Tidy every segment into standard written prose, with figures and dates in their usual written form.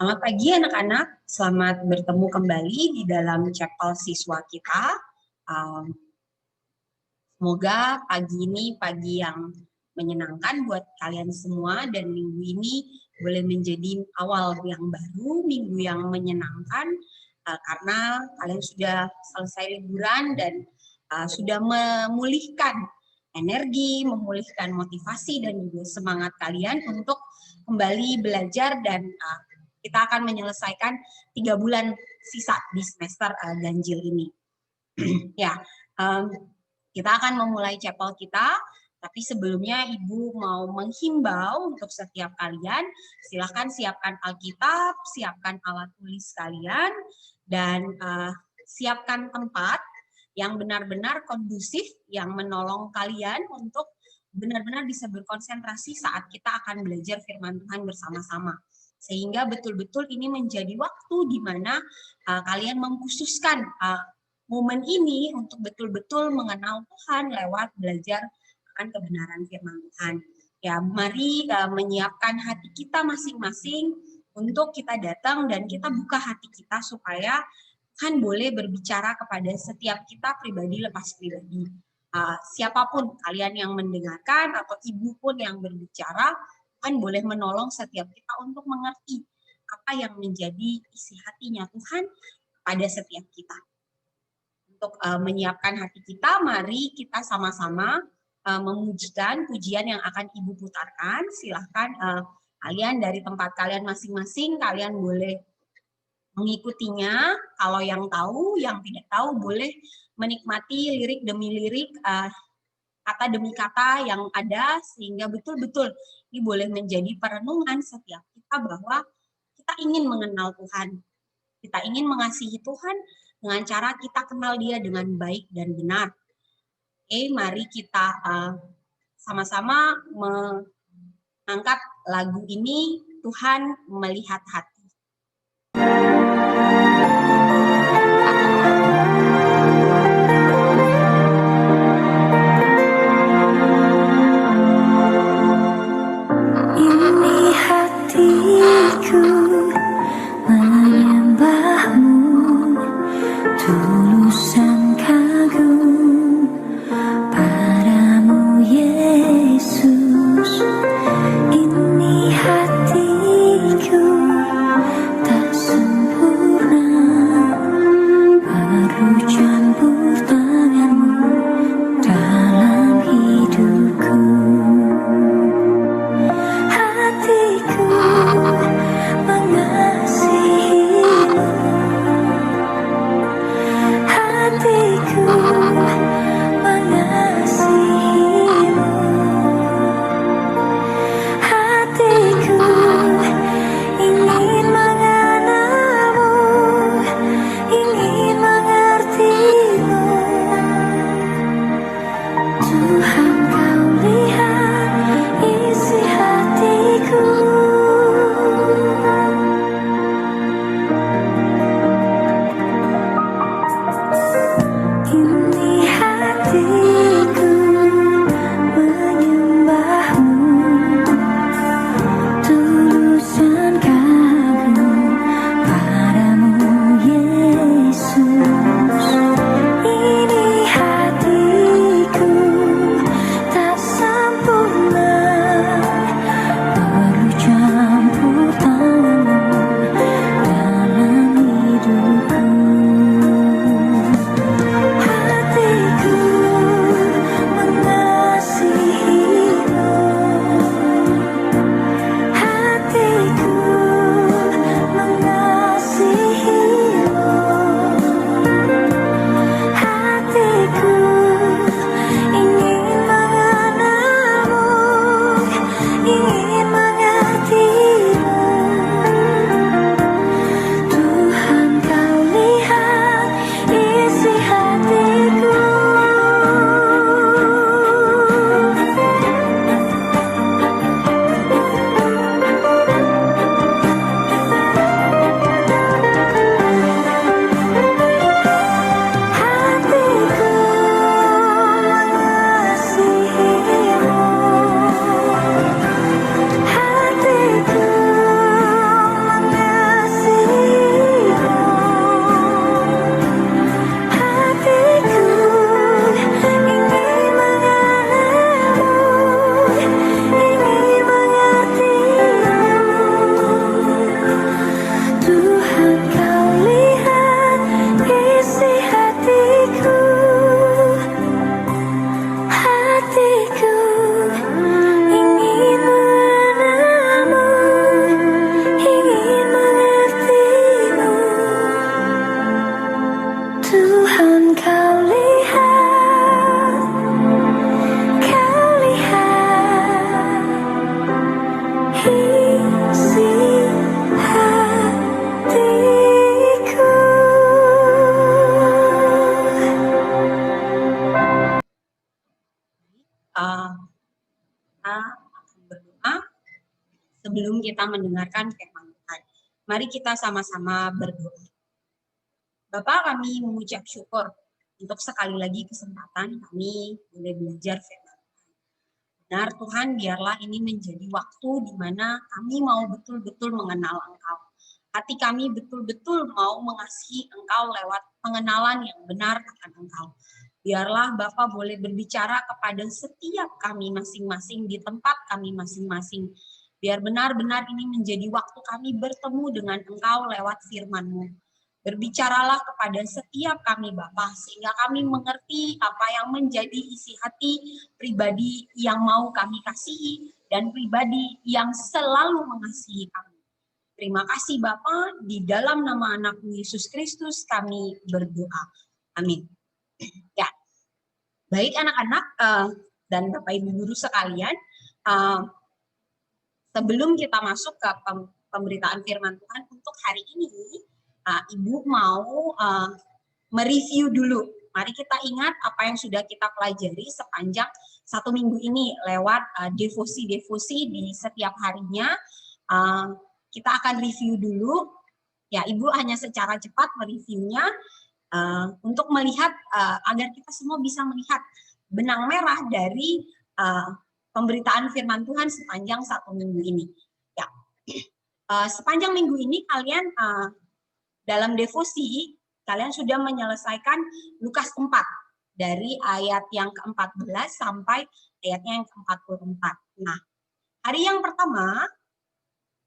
Selamat pagi anak-anak, selamat bertemu kembali di dalam chapel siswa kita. Semoga pagi ini pagi yang menyenangkan buat kalian semua dan minggu ini boleh menjadi awal yang baru, minggu yang menyenangkan karena kalian sudah selesai liburan dan sudah memulihkan energi, memulihkan motivasi dan juga semangat kalian untuk kembali belajar dan kita akan menyelesaikan 3 bulan sisa di semester ganjil ini. Ya, kita akan memulai chapel kita, tapi sebelumnya Ibu mau menghimbau untuk setiap kalian, silakan siapkan Alkitab, siapkan alat tulis kalian, dan siapkan tempat yang benar-benar kondusif, yang menolong kalian untuk benar-benar bisa berkonsentrasi saat kita akan belajar firman Tuhan bersama-sama. Sehingga betul-betul ini menjadi waktu di mana kalian mengkhususkan momen ini untuk betul-betul mengenal Tuhan lewat belajar akan kebenaran firman Tuhan. Ya, mari menyiapkan hati kita masing-masing untuk kita datang dan kita buka hati kita supaya Tuhan boleh berbicara kepada setiap kita pribadi lepas pribadi. Siapapun kalian yang mendengarkan atau ibu pun yang berbicara, Tuhan boleh menolong setiap kita untuk mengerti apa yang menjadi isi hatinya Tuhan pada setiap kita. Untuk menyiapkan hati kita, mari kita sama-sama memujikan pujian yang akan Ibu putarkan. Silahkan kalian dari tempat kalian masing-masing, kalian boleh mengikutinya. Kalau yang tahu, yang tidak tahu boleh menikmati lirik demi lirik, kata demi kata yang ada, sehingga betul-betul ini boleh menjadi perenungan setiap kita bahwa kita ingin mengenal Tuhan, kita ingin mengasihi Tuhan dengan cara kita kenal Dia dengan baik dan benar. Oke, mari kita sama-sama mengangkat lagu ini, Tuhan Melihat Hati. Ini hatiku kita mendengarkan firman Tuhan. Mari kita sama-sama berdoa. Bapa, kami mengucap syukur untuk sekali lagi kesempatan kami boleh belajar firman Tuhan. Benar Tuhan, biarlah ini menjadi waktu di mana kami mau betul-betul mengenal Engkau. Hati kami betul-betul mau mengasihi Engkau lewat pengenalan yang benar akan Engkau. Biarlah Bapa boleh berbicara kepada setiap kami masing-masing di tempat kami masing-masing. Biar benar-benar ini menjadi waktu kami bertemu dengan Engkau lewat firman-Mu. Berbicaralah kepada setiap kami Bapa, sehingga kami mengerti apa yang menjadi isi hati pribadi yang mau kami kasihi dan pribadi yang selalu mengasihi kami. Terima kasih Bapa, di dalam nama anak-Mu Yesus Kristus kami berdoa. Amin. Ya, baik anak-anak dan Bapak Ibu guru sekalian, sebelum kita masuk ke pemberitaan firman Tuhan untuk hari ini, Ibu mau mereview dulu. Mari kita ingat apa yang sudah kita pelajari sepanjang 1 minggu ini lewat devosi-devosi di setiap harinya. Kita akan review dulu. Ya, Ibu hanya secara cepat mereviewnya untuk melihat agar kita semua bisa melihat benang merah dari pemberitaan firman Tuhan sepanjang 1 minggu ini. Ya, sepanjang minggu ini kalian dalam devosi, kalian sudah menyelesaikan Lukas 4, dari ayat yang ke-14 sampai ayatnya yang ke-44. Nah, hari yang pertama,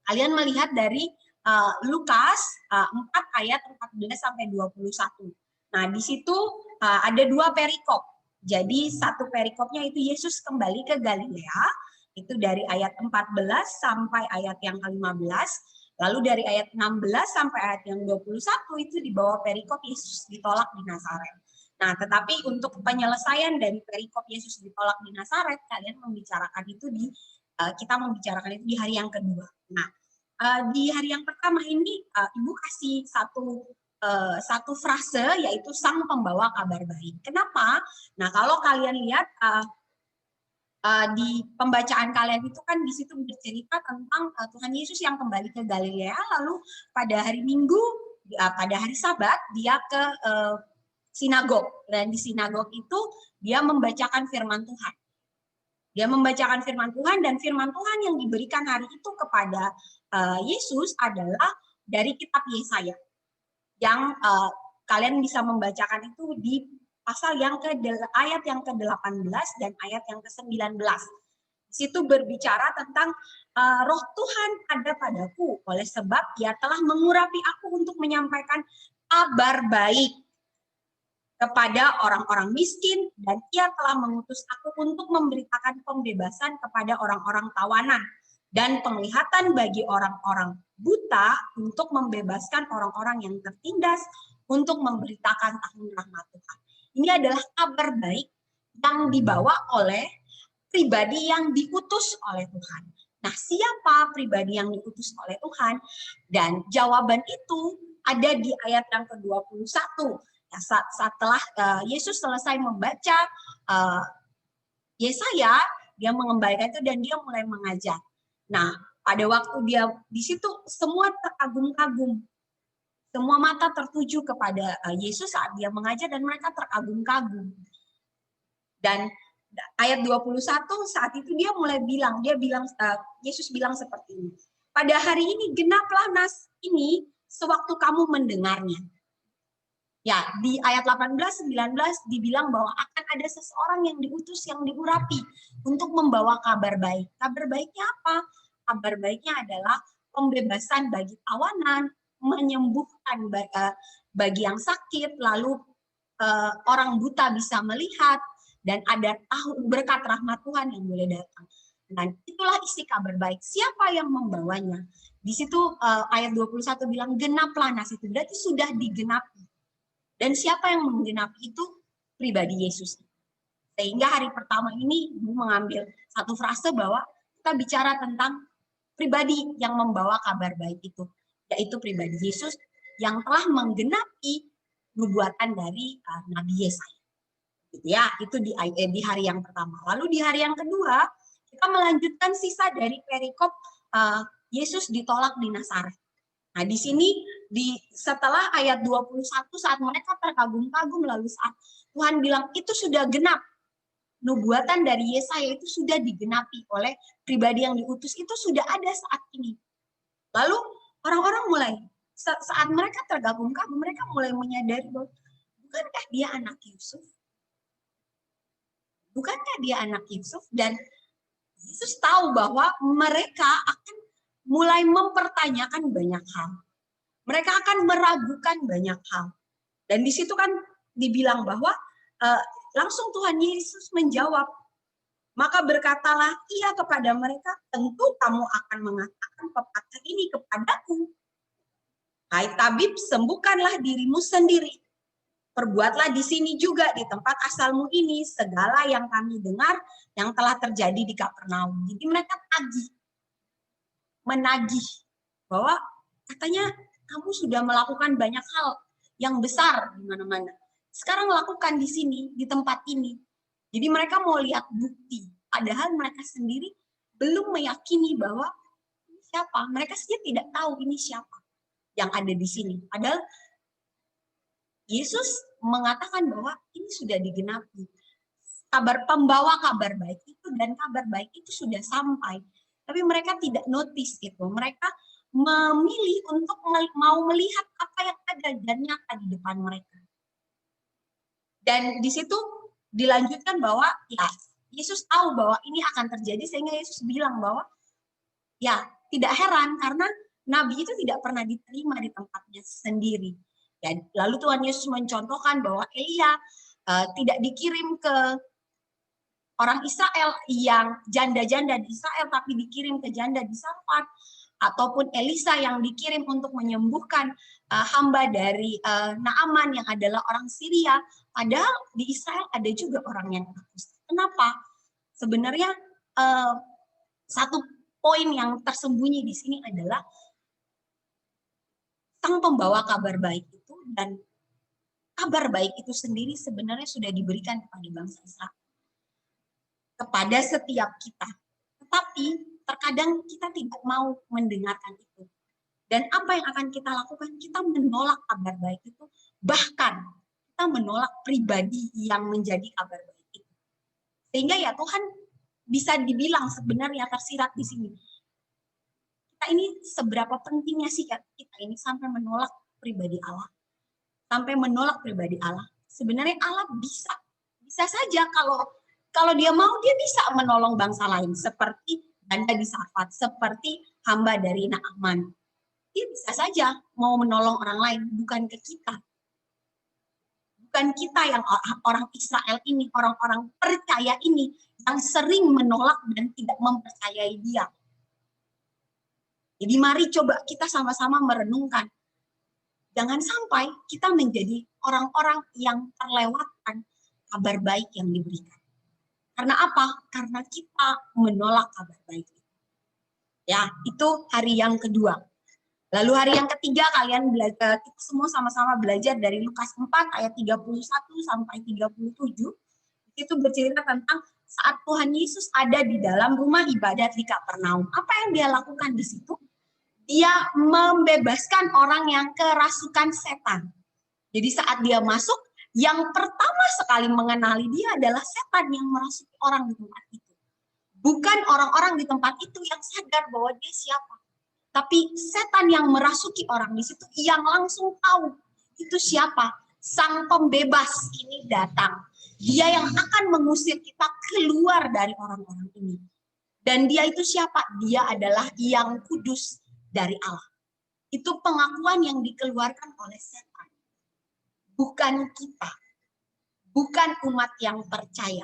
kalian melihat dari Lukas 4 ayat 14 sampai 21. Nah, di situ ada 2 perikop. Jadi, satu perikopnya itu Yesus kembali ke Galilea, itu dari ayat 14 sampai ayat yang ke-15. Lalu dari ayat 16 sampai ayat yang 21 itu di bawah perikop Yesus ditolak di Nazaret. Nah, tetapi untuk penyelesaian dari perikop Yesus ditolak di Nazaret, kalian membicarakan itu kita membicarakan itu di hari yang kedua. Nah, di hari yang pertama ini Ibu kasih satu frase, yaitu sang pembawa kabar baik. Kenapa? Nah, kalau kalian lihat di pembacaan kalian itu kan di situ bercerita tentang Tuhan Yesus yang kembali ke Galilea, lalu pada hari Minggu, pada hari Sabat dia ke sinagog, dan di sinagog itu dia membacakan firman Tuhan. Dia membacakan firman Tuhan, dan firman Tuhan yang diberikan hari itu kepada Yesus adalah dari kitab Yesaya, yang kalian bisa membacakan itu di pasal ayat yang ke-18 dan ayat yang ke-19. Di situ berbicara tentang roh Tuhan ada padaku, oleh sebab ia telah mengurapi aku untuk menyampaikan kabar baik kepada orang-orang miskin, dan ia telah mengutus aku untuk memberitakan pembebasan kepada orang-orang tawanan dan penglihatan bagi orang-orang buta, untuk membebaskan orang-orang yang tertindas, untuk memberitakan tahun rahmat Tuhan. Ini adalah kabar baik yang dibawa oleh pribadi yang diutus oleh Tuhan. Nah, siapa pribadi yang diutus oleh Tuhan? Dan jawaban itu ada di ayat yang ke-21. Ya, setelah Yesus selesai membaca Yesaya, dia mengembalikan itu dan dia mulai mengajar. Nah, pada waktu dia di situ semua terkagum-kagum. Semua mata tertuju kepada Yesus saat dia mengajar, dan mereka terkagum-kagum. Dan ayat 21 saat itu dia mulai bilang, Yesus bilang seperti ini. Pada hari ini genaplah nas ini sewaktu kamu mendengarnya. Ya, di ayat 18-19 dibilang bahwa akan ada seseorang yang diutus, yang diurapi untuk membawa kabar baik. Kabar baiknya apa? Kabar baiknya adalah pembebasan bagi tawanan, menyembuhkan bagi yang sakit, lalu orang buta bisa melihat, dan ada berkat rahmat Tuhan yang boleh datang. Dan itulah isi kabar baik. Siapa yang membawanya? Di situ ayat 21 bilang genaplah nas itu, berarti sudah digenapi. Dan siapa yang menggenapi itu? Pribadi Yesus. Sehingga hari pertama ini Ibu mengambil satu frase bahwa kita bicara tentang pribadi yang membawa kabar baik itu, yaitu pribadi Yesus yang telah menggenapi nubuatan dari Nabi Yesaya. Gitu ya, itu di hari yang pertama. Lalu di hari yang kedua kita melanjutkan sisa dari perikop Yesus ditolak di Nazaret. Nah, di sini setelah ayat 21 saat mereka terkagum-kagum lalu saat Tuhan bilang itu sudah genap. Nubuatan dari Yesaya itu sudah digenapi oleh pribadi yang diutus itu sudah ada saat ini. Lalu orang-orang mulai saat mereka tergabung-gabung mereka mulai menyadari bahwa bukankah dia anak Yusuf? Bukankah dia anak Yusuf? Dan Yesus tahu bahwa mereka akan mulai mempertanyakan banyak hal. Mereka akan meragukan banyak hal. Dan di situ kan dibilang bahwa langsung Tuhan Yesus menjawab, maka berkatalah ia kepada mereka, tentu kamu akan mengatakan pepatah ini kepadaku. Hai tabib, sembuhkanlah dirimu sendiri. Perbuatlah di sini juga di tempat asalmu ini segala yang kami dengar yang telah terjadi di Kapernaum. Jadi mereka menagih bahwa katanya kamu sudah melakukan banyak hal yang besar di mana-mana. Sekarang lakukan di sini, di tempat ini. Jadi mereka mau lihat bukti. Padahal mereka sendiri belum meyakini bahwa ini siapa. Mereka saja tidak tahu ini siapa yang ada di sini. Padahal Yesus mengatakan bahwa ini sudah digenapi. Pembawa kabar baik itu dan kabar baik itu sudah sampai. Tapi mereka tidak notice itu. Mereka memilih untuk mau melihat apa yang ada dan nyata di depan mereka. Dan di situ dilanjutkan bahwa ya Yesus tahu bahwa ini akan terjadi sehingga Yesus bilang bahwa ya tidak heran karena nabi itu tidak pernah diterima di tempatnya sendiri. Ya, lalu Tuhan Yesus mencontohkan bahwa Elia tidak dikirim ke orang Israel yang janda-janda di Israel tapi dikirim ke janda di Sarfat, ataupun Elisa yang dikirim untuk menyembuhkan hamba dari Naaman yang adalah orang Syria, padahal di Israel ada juga orang yang kusta. Kenapa? Sebenarnya satu poin yang tersembunyi di sini adalah sang pembawa kabar baik itu dan kabar baik itu sendiri sebenarnya sudah diberikan kepada bangsa Israel, kepada setiap kita. Tetapi terkadang kita tidak mau mendengarkan itu. Dan apa yang akan kita lakukan? Kita menolak kabar baik itu. Bahkan kita menolak pribadi yang menjadi kabar baik itu. Sehingga ya Tuhan bisa dibilang sebenarnya tersirat di sini. Kita ini seberapa pentingnya sih kita ini sampai menolak pribadi Allah. Sampai menolak pribadi Allah. Sebenarnya Allah bisa saja kalau dia mau, dia bisa menolong bangsa lain seperti janda di Sarfat, seperti hamba dari Naaman. Dia bisa saja mau menolong orang lain, bukan ke kita. Bukan kita yang orang Israel ini, orang-orang percaya ini yang sering menolak dan tidak mempercayai dia. Jadi mari coba kita sama-sama merenungkan. Jangan sampai kita menjadi orang-orang yang terlewatkan kabar baik yang diberikan. Karena apa? Karena kita menolak kabar baik. Ya, itu hari yang kedua. Lalu hari yang ketiga kalian belajar, kita semua sama-sama belajar dari Lukas 4 ayat 31 sampai 37. Itu bercerita tentang saat Tuhan Yesus ada di dalam rumah ibadat di Kapernaum. Apa yang dia lakukan di situ? Dia membebaskan orang yang kerasukan setan. Jadi saat dia masuk, yang pertama sekali mengenali dia adalah setan yang merasuki orang di tempat itu. Bukan orang-orang di tempat itu yang sadar bahwa dia siapa. Tapi setan yang merasuki orang di situ yang langsung tahu itu siapa. Sang pembebas ini datang. Dia yang akan mengusir kita keluar dari orang-orang ini. Dan dia itu siapa? Dia adalah yang kudus dari Allah. Itu pengakuan yang dikeluarkan oleh setan. Bukan kita. Bukan umat yang percaya.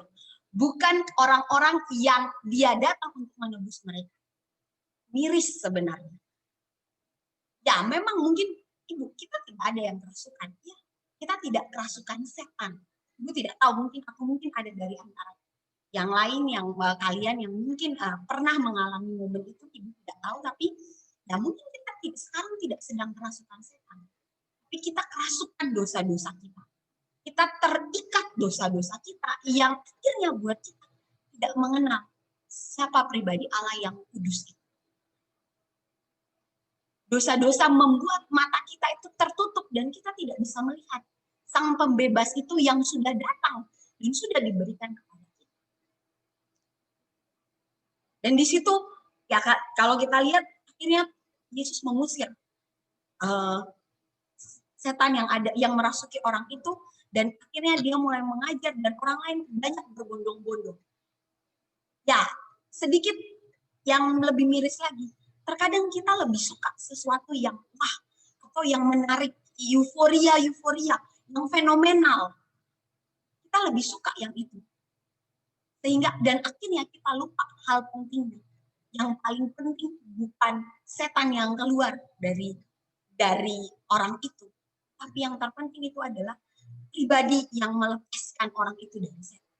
Bukan orang-orang yang dia datang untuk menebus mereka. Miris sebenarnya. Ya memang mungkin Ibu, kita tidak ada yang kerasukan. Ya, kita tidak kerasukan setan. Ibu tidak tahu, mungkin ada dari antara yang lain, yang kalian yang mungkin pernah mengalami momen itu, Ibu tidak tahu, tapi ya mungkin kita sekarang tidak sedang kerasukan setan. Tapi kita kerasukan dosa-dosa kita. Kita terikat dosa-dosa kita yang akhirnya buat kita tidak mengenal siapa pribadi Allah yang kudus itu. Dosa-dosa membuat mata kita itu tertutup dan kita tidak bisa melihat Sang Pembebas itu yang sudah datang dan sudah diberikan kepada kita. Dan di situ ya kalau kita lihat akhirnya Yesus mengusir setan yang merasuki orang itu, dan akhirnya dia mulai mengajar dan orang lain banyak berbondong-bondong. Ya, sedikit yang lebih miris lagi. Terkadang kita lebih suka sesuatu yang wah atau yang menarik, euforia yang fenomenal. Kita lebih suka yang itu. Sehingga dan akhirnya kita lupa hal pentingnya. Yang paling penting bukan setan yang keluar dari orang itu, tapi yang terpenting itu adalah pribadi yang melepaskan orang itu dari setan.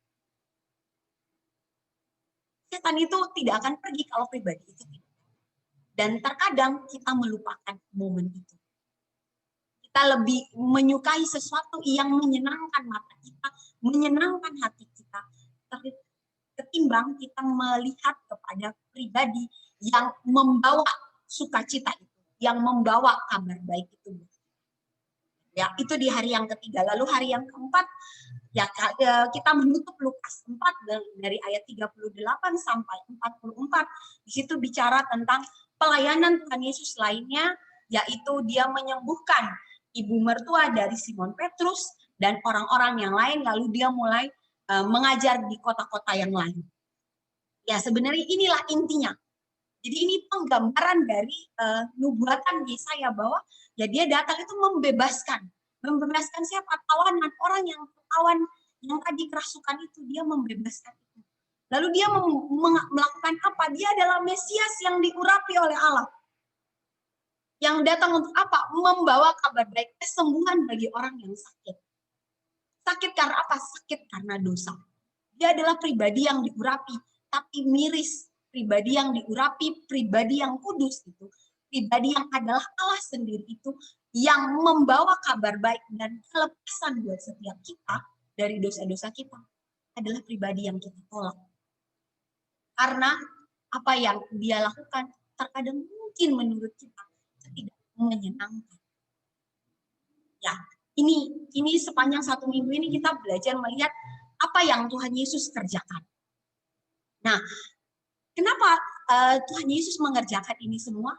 Setan itu tidak akan pergi kalau pribadi itu tidak. Dan terkadang kita melupakan momen itu. Kita lebih menyukai sesuatu yang menyenangkan mata kita, menyenangkan hati kita, ketimbang kita melihat kepada pribadi yang membawa sukacita itu, yang membawa kabar baik itu. Ya, itu di hari yang ketiga. Lalu hari yang keempat, ya kita menutup Lukas 4 dari ayat 38 sampai 44. Di situ bicara tentang pelayanan Tuhan Yesus lainnya, yaitu dia menyembuhkan ibu mertua dari Simon Petrus dan orang-orang yang lain, lalu dia mulai mengajar di kota-kota yang lain. Ya, sebenarnya inilah intinya. Jadi ini penggambaran dari nubuatan Yesaya bahwa ya dia datang itu membebaskan siapa? Tawanan, orang yang tawan yang tadi kerasukan itu, dia membebaskan itu. Lalu dia melakukan apa? Dia adalah Mesias yang diurapi oleh Allah. Yang datang untuk apa? Membawa kabar baik, kesembuhan bagi orang yang sakit. Sakit karena apa? Sakit karena dosa. Dia adalah pribadi yang diurapi, tapi miris. Pribadi yang diurapi, pribadi yang kudus itu, pribadi yang adalah Allah sendiri itu, yang membawa kabar baik dan kelepasan buat setiap kita dari dosa-dosa kita, adalah pribadi yang kita tolak. Karena apa yang dia lakukan terkadang mungkin menurut kita tidak menyenangkan. Ya, ini sepanjang 1 minggu ini kita belajar melihat apa yang Tuhan Yesus kerjakan. Nah, kenapa Tuhan Yesus mengerjakan ini semua?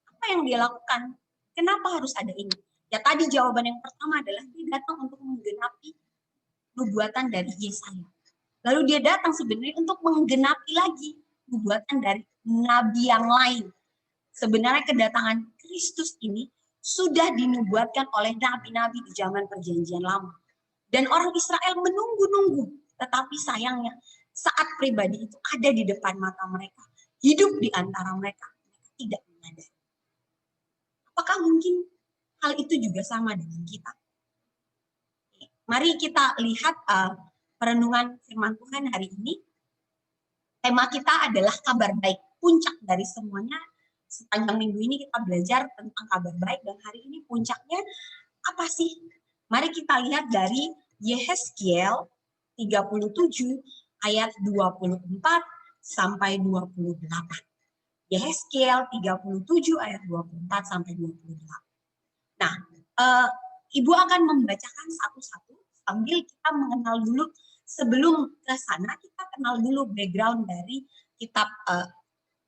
Apa yang dia lakukan? Kenapa harus ada ini? Ya tadi jawaban yang pertama adalah dia datang untuk menggenapi nubuatan dari Yesaya. Lalu dia datang sebenarnya untuk menggenapi lagi nubuatan dari nabi yang lain. Sebenarnya kedatangan Kristus ini sudah dinubuatkan oleh nabi-nabi di zaman Perjanjian Lama. Dan orang Israel menunggu-nunggu, tetapi sayangnya saat pribadi itu ada di depan mata mereka, hidup di antara mereka, tidak menyadari. Apakah mungkin hal itu juga sama dengan kita? Mari kita lihat perenungan firman Tuhan hari ini. Tema kita adalah kabar baik, puncak dari semuanya. Sepanjang minggu ini kita belajar tentang kabar baik, dan hari ini puncaknya apa sih? Mari kita lihat dari Yehezkiel 37 ayat 24 sampai 28. Yehezkiel 37 ayat 24 sampai 28. Nah, Ibu akan membacakan satu-satu sambil kita mengenal dulu. Sebelum ke sana, kita kenal dulu background dari kitab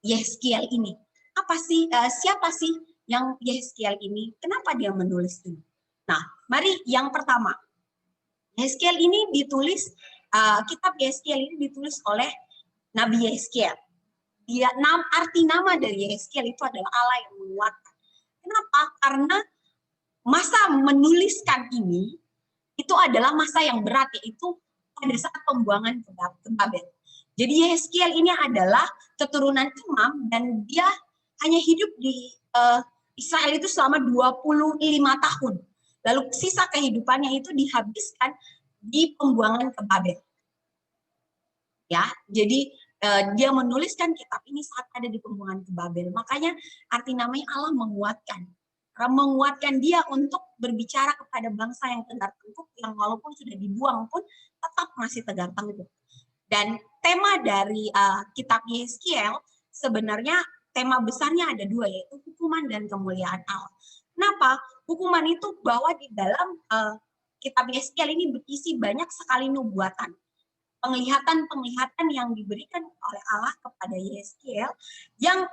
Yehezkiel ini. Apa sih, siapa sih yang Yehezkiel ini? Kenapa dia menulis ini? Nah, mari yang pertama. Yehezkiel ini ditulis, kitab Yehezkiel ini ditulis oleh Nabi Yehezkiel. Arti nama dari Yehezkiel itu adalah Allah yang menguatkan. Kenapa? Karena masa menuliskan ini itu adalah masa yang berat, yaitu pada saat pembuangan ke Babel. Jadi Yehezkiel ini adalah keturunan imam dan dia hanya hidup di Israel itu selama 25 tahun. Lalu sisa kehidupannya itu dihabiskan di pembuangan ke Babel. Ya, jadi dia menuliskan kitab ini saat ada di pembuangan ke Babel. Makanya arti namanya Allah menguatkan. Menguatkan dia untuk berbicara kepada bangsa yang tegar tengkuk, yang walaupun sudah dibuang pun tetap masih tegar tengkuk. Dan tema dari kitab Yehezkiel sebenarnya tema besarnya ada dua, yaitu hukuman dan kemuliaan Allah. Kenapa? Hukuman itu bahwa di dalam kitab Yeskiel ini berisi banyak sekali nubuatan. Penglihatan-penglihatan yang diberikan oleh Allah kepada Yeskiel yang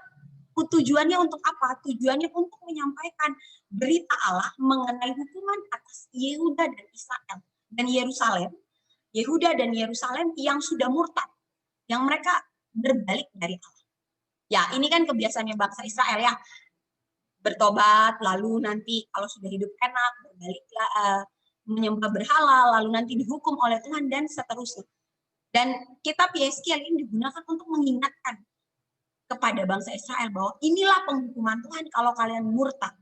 tujuannya untuk apa? Tujuannya untuk menyampaikan berita Allah mengenai hukuman atas Yehuda dan Israel dan Yerusalem, Yehuda dan Yerusalem yang sudah murtad, yang mereka berbalik dari Allah. Ya, ini kan kebiasaannya bangsa Israel ya, bertobat, lalu nanti kalau sudah hidup enak, berbalik menyembah berhala, lalu nanti dihukum oleh Tuhan dan seterusnya. Dan kitab Yeskiel ini digunakan untuk mengingatkan kepada bangsa Israel bahwa inilah penghukuman Tuhan kalau kalian murtad,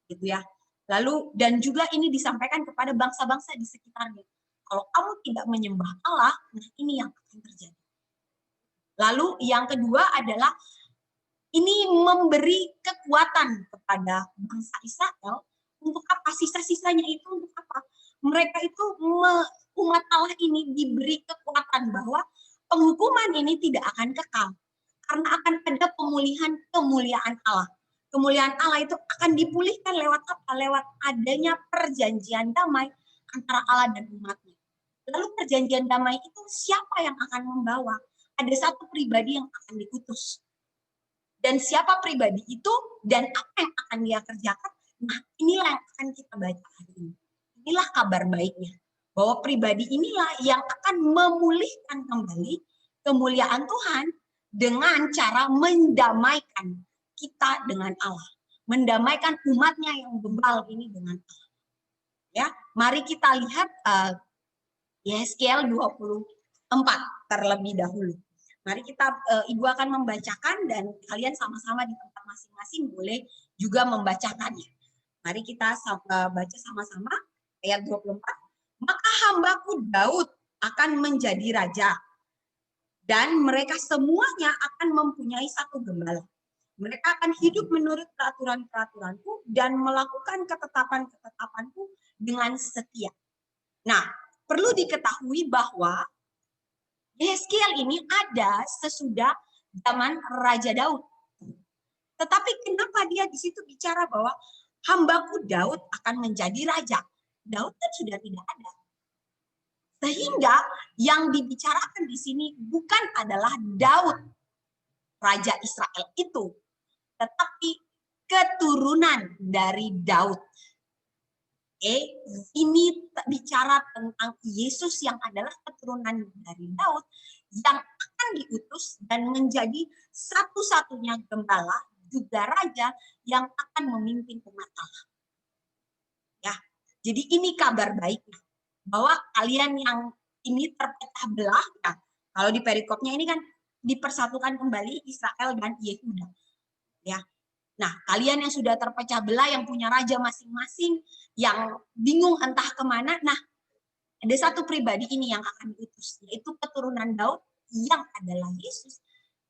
gitu ya. Lalu dan juga ini disampaikan kepada bangsa-bangsa di sekitarnya. Kalau kamu tidak menyembah Allah, nah ini yang akan terjadi. Lalu yang kedua adalah ini memberi kekuatan kepada bangsa Israel untuk apa? Sisa-sisanya itu untuk apa? Mereka itu umat Allah ini diberi kekuatan bahwa penghukuman ini tidak akan kekal. Karena akan ada pemulihan kemuliaan Allah. Kemuliaan Allah itu akan dipulihkan lewat apa? Lewat adanya perjanjian damai antara Allah dan umatnya. Lalu perjanjian damai itu siapa yang akan membawa? Ada satu pribadi yang akan diutus. Dan siapa pribadi itu dan apa yang akan dia kerjakan? Nah, inilah yang akan kita baca hari ini. Inilah kabar baiknya. Bahwa pribadi inilah yang akan memulihkan kembali kemuliaan Tuhan dengan cara mendamaikan kita dengan Allah. Mendamaikan umatnya yang bebal ini dengan Allah. Ya, mari kita lihat Yeskiel 24 terlebih dahulu. Mari kita, Ibu akan membacakan dan kalian sama-sama di tempat masing-masing boleh juga membacakannya. Mari kita baca sama-sama ayat 24. Maka hambaku Daud akan menjadi raja. Dan mereka semuanya akan mempunyai satu gembala. Mereka akan hidup menurut peraturan-peraturanku dan melakukan ketetapan-ketetapanku dengan setia. Nah, perlu diketahui bahwa Yeskiel ini ada sesudah zaman Raja Daud. Tetapi kenapa dia di situ bicara bahwa hambaku Daud akan menjadi raja? Daud kan sudah tidak ada. Sehingga yang dibicarakan di sini bukan adalah Daud, Raja Israel itu, tetapi keturunan dari Daud. Ini bicara tentang Yesus yang adalah keturunan dari Daud yang akan diutus dan menjadi satu-satunya gembala juga raja yang akan memimpin umat Allah. Ya, jadi ini kabar baiknya bahwa kalian yang ini terpecah belah, ya, kalau di perikopnya ini kan dipersatukan kembali Israel dan Yehuda. Ya, nah, kalian yang sudah terpecah belah, yang punya raja masing-masing, yang bingung entah kemana, nah, ada satu pribadi ini yang akan diutus, yaitu keturunan Daud yang adalah Yesus,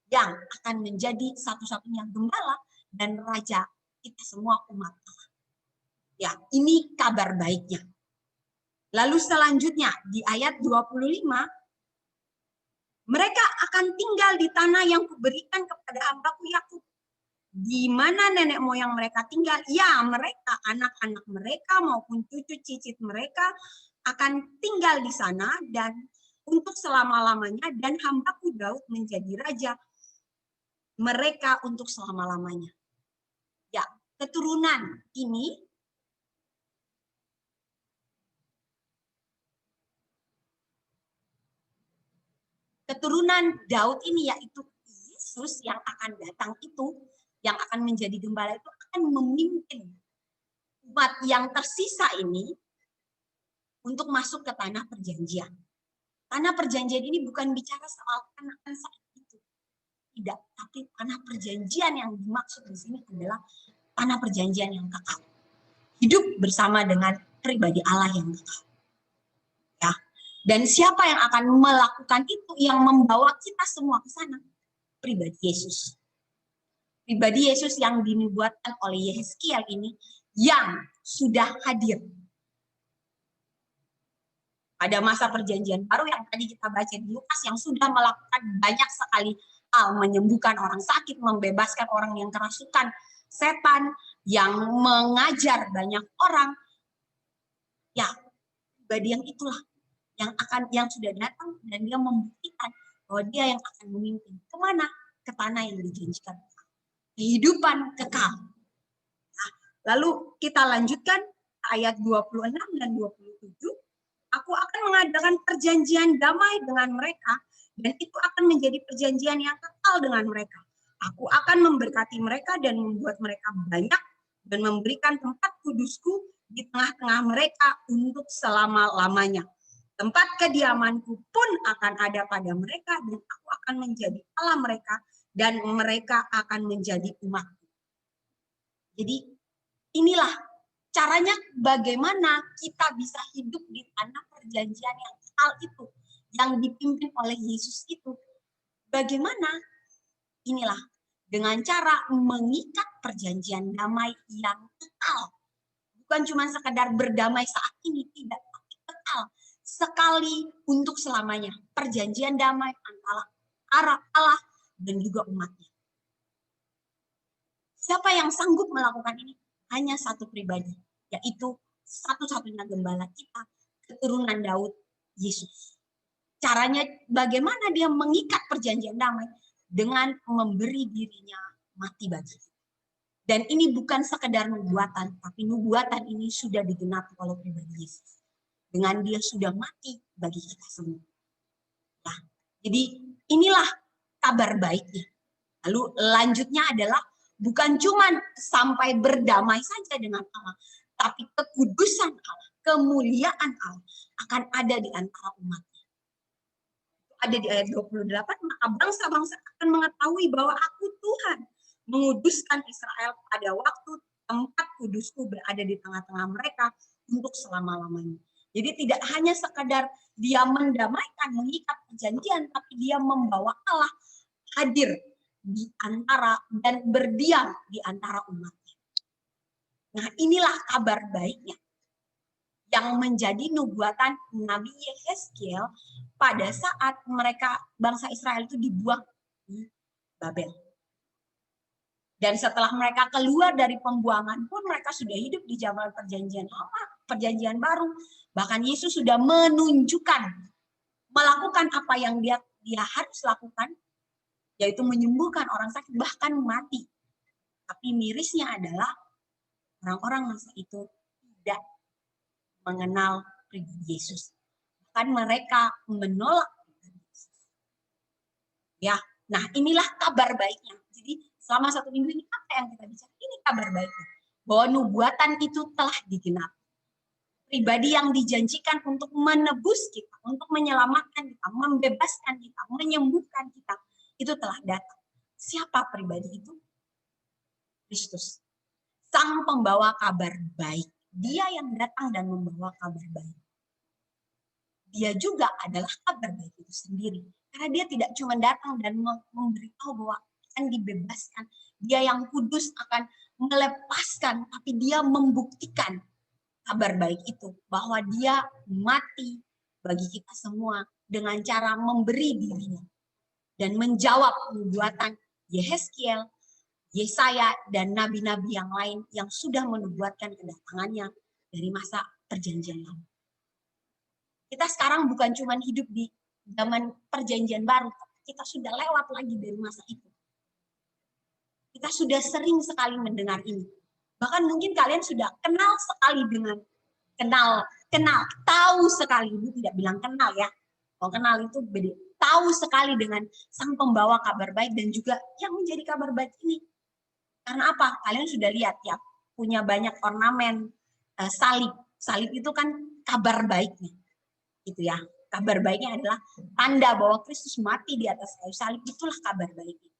yang akan menjadi satu-satunya gembala dan raja kita semua umat Allah. Ya, ini kabar baiknya. Lalu selanjutnya, di ayat 25, mereka akan tinggal di tanah yang kuberikan kepada hambaku Yakub. Di mana nenek moyang mereka tinggal, ya mereka, anak-anak mereka maupun cucu cicit mereka akan tinggal di sana dan untuk selama-lamanya, dan hambaku Daud menjadi raja mereka untuk selama-lamanya. Ya, keturunan ini keturunan Daud ini yaitu Yesus yang akan datang itu, yang akan menjadi gembala itu akan memimpin umat yang tersisa ini untuk masuk ke tanah perjanjian. Tanah perjanjian ini bukan bicara soal Kanaan saat itu. Tidak, tapi tanah perjanjian yang dimaksud di sini adalah tanah perjanjian yang kekal. Hidup bersama dengan pribadi Allah yang kekal. Ya. Dan siapa yang akan melakukan itu, yang membawa kita semua ke sana? Pribadi Yesus. Pribadi Yesus yang dinubuatkan oleh Yeskiel ini yang sudah hadir pada masa perjanjian baru yang tadi kita baca di Lukas, yang sudah melakukan banyak sekali hal, menyembuhkan orang sakit, membebaskan orang yang kerasukan setan, yang mengajar banyak orang. Ya, pribadi yang itulah yang sudah datang dan dia membuktikan bahwa dia yang akan memimpin kemana? Ke tanah yang dijanjikan, kehidupan kekal. Nah, lalu kita lanjutkan ayat 26 dan 27. Aku akan mengadakan perjanjian damai dengan mereka, dan itu akan menjadi perjanjian yang kekal dengan mereka. Aku akan memberkati mereka dan membuat mereka banyak, dan memberikan tempat kudusku di tengah-tengah mereka untuk selama-lamanya. Tempat kediamanku pun akan ada pada mereka, dan aku akan menjadi Allah mereka, dan mereka akan menjadi umatku. Jadi inilah caranya bagaimana kita bisa hidup di tanah perjanjian yang kekal itu, yang dipimpin oleh Yesus itu. Bagaimana? Inilah dengan cara mengikat perjanjian damai yang kekal. Bukan cuma sekedar berdamai saat ini, tidak, tapi kekal. Sekali untuk selamanya. Perjanjian damai antara Allah dan juga umatnya. Siapa yang sanggup melakukan ini? Hanya satu pribadi, yaitu satu-satunya gembala kita, keturunan Daud, Yesus. Caranya bagaimana dia mengikat perjanjian damai? Dengan memberi dirinya mati bagi kita. Dan ini bukan sekedar nubuatan, tapi nubuatan ini sudah digenapi oleh pribadi Yesus. Dengan dia sudah mati bagi kita semua. Nah, jadi inilah kabar baiknya. Lalu lanjutnya adalah bukan cuma sampai berdamai saja dengan Allah, tapi kekudusan Allah, kemuliaan Allah akan ada di antara umatnya. Ada di ayat 28, maka bangsa-bangsa akan mengetahui bahwa aku Tuhan, menguduskan Israel pada waktu tempat kudusku berada di tengah-tengah mereka untuk selama-lamanya. Jadi tidak hanya sekadar dia mendamaikan, mengikat perjanjian, tapi dia membawa Allah hadir di antara dan berdiam di antara umatnya. Nah, inilah kabar baiknya yang menjadi nubuatan Nabi Yehezkiel pada saat mereka bangsa Israel itu dibuang di Babel. Dan setelah mereka keluar dari pembuangan pun mereka sudah hidup di zaman perjanjian lama, perjanjian baru. Bahkan Yesus sudah menunjukkan melakukan apa yang dia harus lakukan, yaitu menyembuhkan orang sakit bahkan mati. Tapi mirisnya adalah orang-orang masa itu tidak mengenal pribadi Yesus. Bahkan mereka menolak Yesus. Ya, nah inilah kabar baiknya. Jadi selama 1 minggu ini apa yang kita bicara? Ini kabar baiknya. Bahwa nubuatan itu telah digenapi. Pribadi yang dijanjikan untuk menebus kita, untuk menyelamatkan kita, membebaskan kita, menyembuhkan kita, itu telah datang. Siapa pribadi itu? Kristus. Sang pembawa kabar baik. Dia yang datang dan membawa kabar baik. Dia juga adalah kabar baik itu sendiri. Karena dia tidak cuma datang dan memberitahu bahwa akan dibebaskan. Dia yang kudus akan melepaskan, tapi dia membuktikan kabar baik itu. Bahwa dia mati bagi kita semua dengan cara memberi dirinya. Dan menjawab nubuatan Yehezkiel, Yesaya, dan nabi-nabi yang lain yang sudah menubuatkan kedatangannya dari masa perjanjian lama. Kita sekarang bukan cuma hidup di zaman perjanjian baru, kita sudah lewat lagi dari masa itu. Kita sudah sering sekali mendengar ini. Bahkan mungkin kalian sudah kenal sekali dengan tahu sekali, ini tidak bilang kenal ya. Kalau kenal itu beda. Tahu sekali dengan sang pembawa kabar baik dan juga yang menjadi kabar baik ini. Karena apa? Kalian sudah lihat ya, punya banyak ornamen salib. Salib itu kan kabar baiknya. Gitu ya. Kabar baiknya adalah tanda bahwa Kristus mati di atas kayu salib. Itulah kabar baiknya.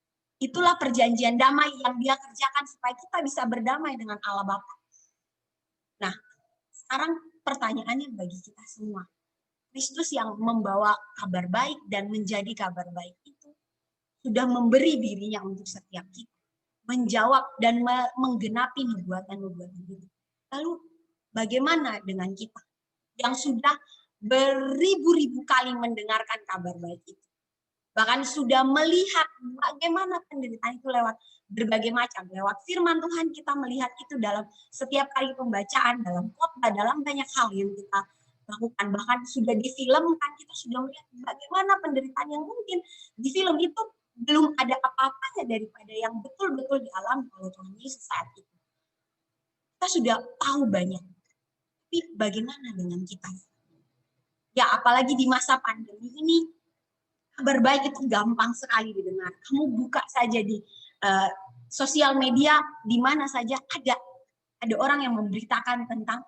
Itulah perjanjian damai yang dia kerjakan supaya kita bisa berdamai dengan Allah Bapa. Nah, sekarang pertanyaannya bagi kita semua. Kristus yang membawa kabar baik dan menjadi kabar baik itu sudah memberi dirinya untuk setiap kita. Menjawab dan menggenapi nubuatan-nubuatan itu. Lalu bagaimana dengan kita yang sudah beribu-ribu kali mendengarkan kabar baik itu? bahkan sudah melihat bagaimana penderitaan itu lewat berbagai macam. Lewat firman Tuhan kita melihat itu dalam setiap kali pembacaan, dalam khotbah, dalam banyak hal yang kita lakukan. Bahkan sudah difilmkan, kita sudah melihat bagaimana penderitaan yang mungkin di film itu belum ada apa-apanya daripada yang betul-betul dialami oleh Tuhan Yesus saat itu. Kita sudah tahu banyak. Tapi bagaimana dengan kita? Ya, apalagi di masa pandemi ini, kabar baik itu gampang sekali didengar. Kamu buka saja di sosial media, di mana saja ada orang yang memberitakan tentang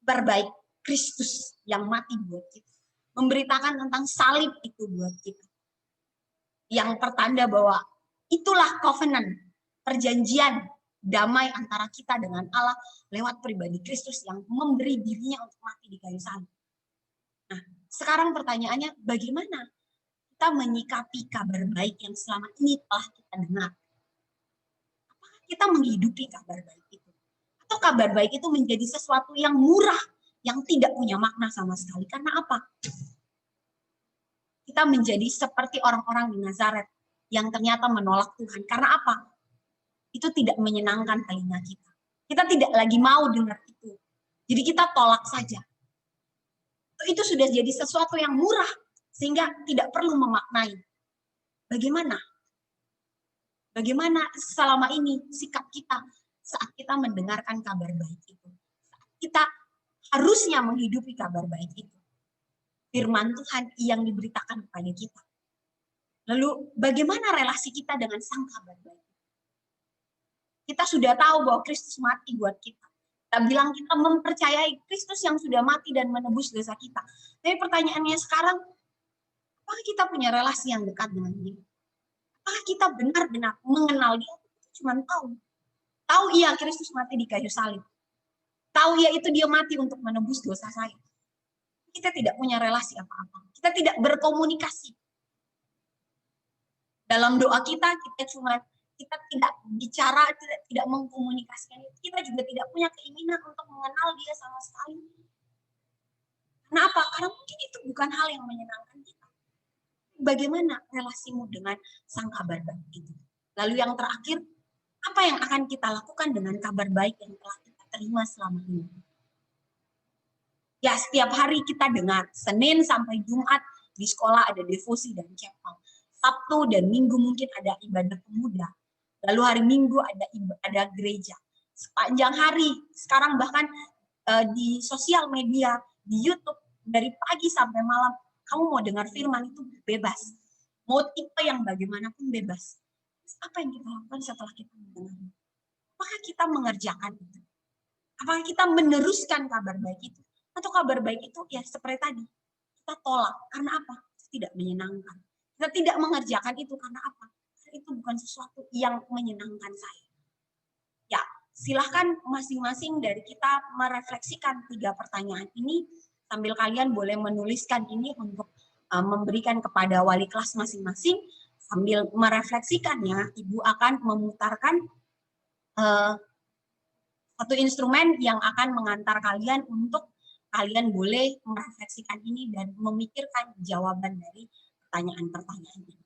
kabar baik Kristus yang mati buat kita. Memberitakan tentang salib itu buat kita. Yang pertanda bahwa itulah covenant, perjanjian damai antara kita dengan Allah lewat pribadi Kristus yang memberi dirinya untuk mati di kayu salib. Nah, sekarang pertanyaannya, bagaimana kita menyikapi kabar baik yang selama ini telah kita dengar? Apakah kita menghidupi kabar baik itu? Atau kabar baik itu menjadi sesuatu yang murah, yang tidak punya makna sama sekali? Karena apa? Kita menjadi seperti orang-orang di Nazaret yang ternyata menolak Tuhan. Karena apa? Itu tidak menyenangkan telinga kita. Kita tidak lagi mau dengar itu. Jadi kita tolak saja. Itu sudah jadi sesuatu yang murah, sehingga tidak perlu memaknai. Bagaimana? Bagaimana selama ini sikap kita saat kita mendengarkan kabar baik itu? Kita harusnya menghidupi kabar baik itu. Firman Tuhan yang diberitakan kepada kita. Lalu bagaimana relasi kita dengan sang kabar baik? Kita sudah tahu bahwa Kristus mati buat kita. Kita bilang kita mempercayai Kristus yang sudah mati dan menebus dosa kita. Tapi pertanyaannya sekarang, apakah kita punya relasi yang dekat dengan Dia? Apakah kita benar-benar mengenal Dia? Kita cuma tahu. Tahu iya Kristus mati di kayu salib. Tahu iya itu Dia mati untuk menebus dosa saya. Kita tidak punya relasi apa-apa. Kita tidak berkomunikasi. Dalam doa kita tidak bicara, tidak mengkomunikasikan itu. Kita juga tidak punya keinginan untuk mengenal Dia sama sekali. Kenapa? Karena mungkin itu bukan hal yang menyenangkan kita. Bagaimana relasimu dengan sang kabar baik itu? Lalu yang terakhir, apa yang akan kita lakukan dengan kabar baik yang telah kita terima selama ini? Ya, setiap hari kita dengar, Senin sampai Jumat di sekolah ada devosi dan chapel. Sabtu dan Minggu mungkin ada ibadah pemuda. Lalu hari Minggu ada gereja. Sepanjang hari, sekarang bahkan di sosial media, di YouTube, dari pagi sampai malam, kamu mau dengar firman itu bebas. Mau tipe yang bagaimanapun bebas. Apa yang kita lakukan setelah kita mendengar? Apakah kita mengerjakan itu? Apakah kita meneruskan kabar baik itu? Atau kabar baik itu ya seperti tadi, kita tolak. Karena apa? Tidak menyenangkan. Kita tidak mengerjakan itu karena apa? Itu bukan sesuatu yang menyenangkan saya. Ya, silahkan masing-masing dari kita merefleksikan 3 pertanyaan ini, sambil kalian boleh menuliskan ini untuk memberikan kepada wali kelas masing-masing. Sambil merefleksikannya, Ibu akan memutarkan satu instrumen yang akan mengantar kalian untuk kalian boleh merefleksikan ini dan memikirkan jawaban dari pertanyaan-pertanyaan ini.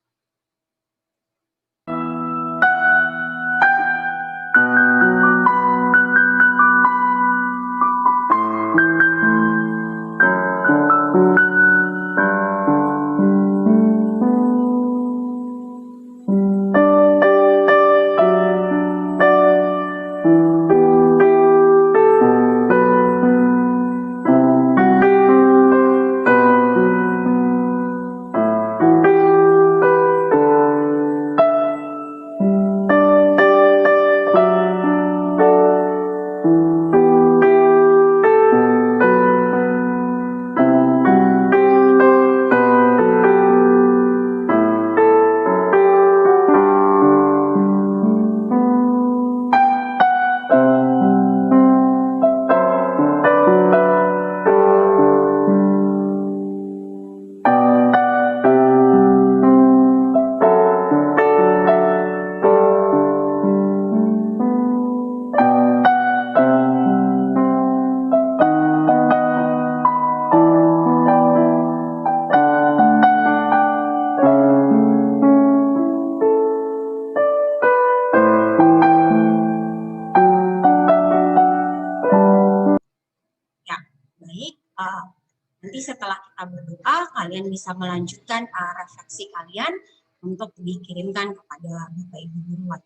Nanti setelah kita berdoa, kalian bisa melanjutkan refleksi kalian untuk dikirimkan kepada Bapak Ibu Guru.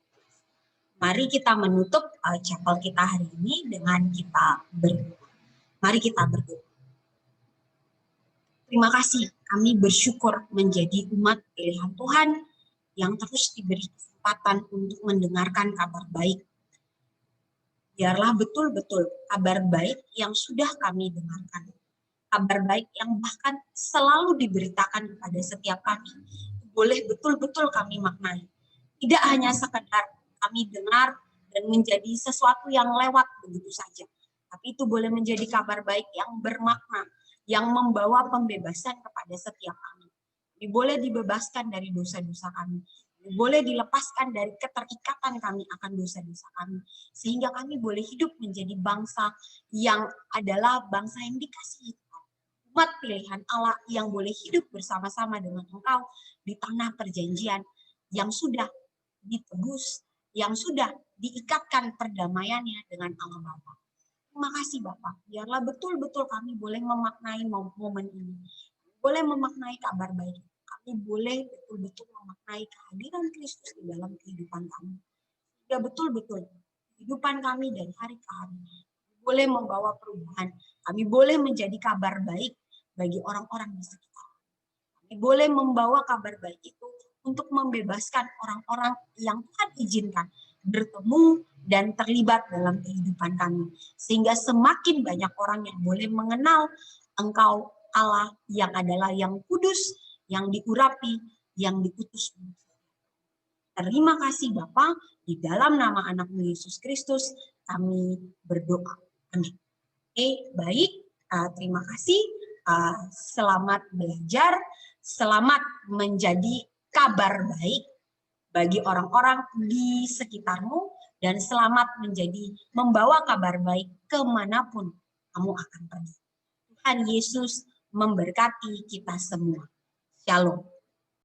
Mari kita menutup chapel kita hari ini dengan kita berdoa. Mari kita berdoa. Terima kasih, kami bersyukur menjadi umat pilihan Tuhan yang terus diberi kesempatan untuk mendengarkan kabar baik. Biarlah betul-betul kabar baik yang sudah kami dengarkan, kabar baik yang bahkan selalu diberitakan kepada setiap kami, boleh betul-betul kami maknai. Tidak hanya sekedar kami dengar dan menjadi sesuatu yang lewat begitu saja, tapi itu boleh menjadi kabar baik yang bermakna, yang membawa pembebasan kepada setiap kami. Kami boleh dibebaskan dari dosa-dosa kami, boleh dilepaskan dari keterikatan kami akan dosa-dosa kami, sehingga kami boleh hidup menjadi bangsa yang adalah bangsa yang dikasihi, umat pilihan Allah yang boleh hidup bersama-sama dengan Engkau di tanah perjanjian yang sudah ditebus, yang sudah diikatkan perdamaiannya dengan Allah Bapa. Terima kasih Bapak, biarlah betul-betul kami boleh memaknai momen ini, boleh memaknai kabar baik, kami boleh betul-betul memaknai kehadiran Kristus di dalam kehidupan kami. Ya betul-betul kehidupan kami dari hari ke hari boleh membawa perubahan, kami boleh menjadi kabar baik bagi orang-orang di sekitar. Kami boleh membawa kabar baik itu untuk membebaskan orang-orang yang Tuhan izinkan bertemu dan terlibat dalam kehidupan kami. Sehingga semakin banyak orang yang boleh mengenal Engkau Allah yang adalah yang kudus, yang diurapi, yang diutus. Terima kasih Bapa, di dalam nama anak-Mu Yesus Kristus kami berdoa. Amin. Oke, baik. Terima kasih. Selamat belajar, selamat menjadi kabar baik bagi orang-orang di sekitarmu, dan selamat menjadi membawa kabar baik kemanapun kamu akan pergi. Tuhan Yesus memberkati kita semua. Shalom.